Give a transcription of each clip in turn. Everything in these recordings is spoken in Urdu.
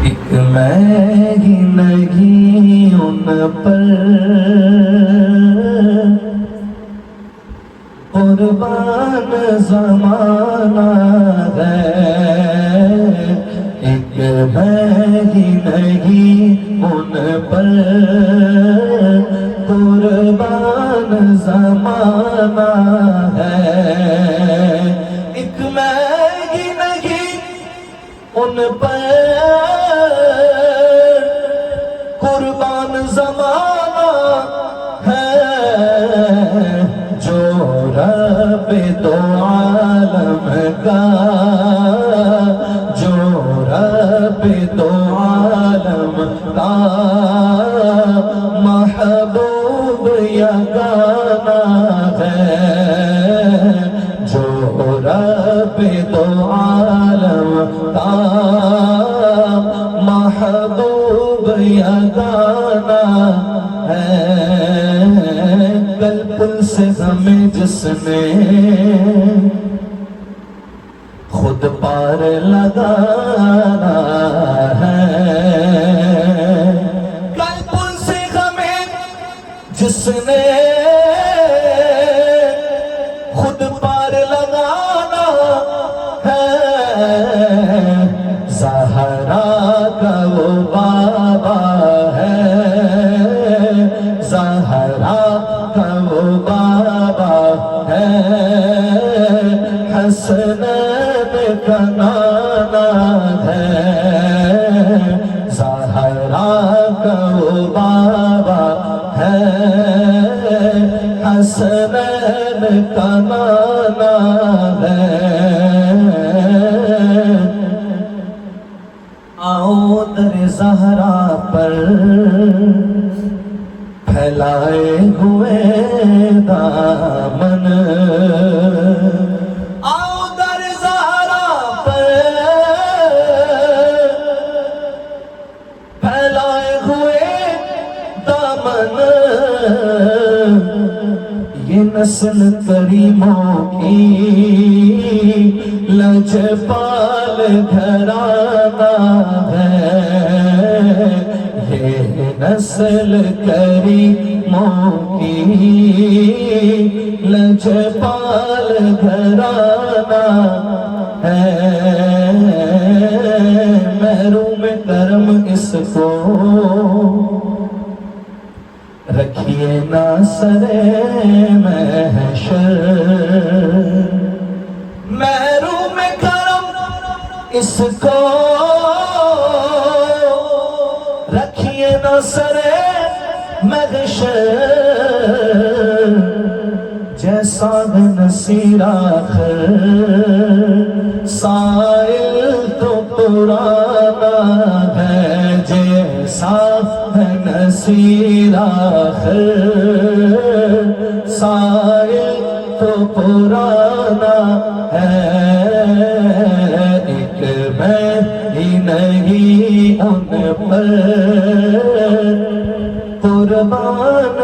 ایک میں ہی نہیں ان پر قربان زمانہ ہے، ایک میں ہی نہیں ان پر قربان زمانہ ہے، ایک میں ہی نہیں ان پر قربان زمانہ ہے، جو رب دو عالم کا، جو رب دو عالم کا محبوب یگانہ ہے، جو رب دو عالم کا محبوب یگانہ ہے، کل پل سے ہمیں جس نے خود پار لگانا ہے، کل پل سے ہمیں جس نے خود پار لگانا ہے، زہرا کا وہ بابا ہے، زہرا کا وہ بابا ہے، حسنین کا نانا ہے، زہرا کا وہ بابا ہے، حسنین کا نانا ہے، آؤ در زہرا پر پھیلائے ہوئے دامن، آؤ در زہرا پر پھیلائے ہوئے دامن، یہ نسل کریموں کی لجپال گھرانہ ہے، یہ نسل کریموں کی لجپال گھرانہ ہے، محروم کرم اس کو رکھیے نہ سرے محشر، محروم کرم اس کو رکھیے نہ سرے محشر، جیسا نصیر آخر سائل تو پرانا ہے، جیسا نصیر آخر سائل تو پرانا ہے، ایک میں ہی نہیں ان پر قربان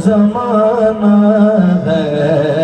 زمانہ ہے۔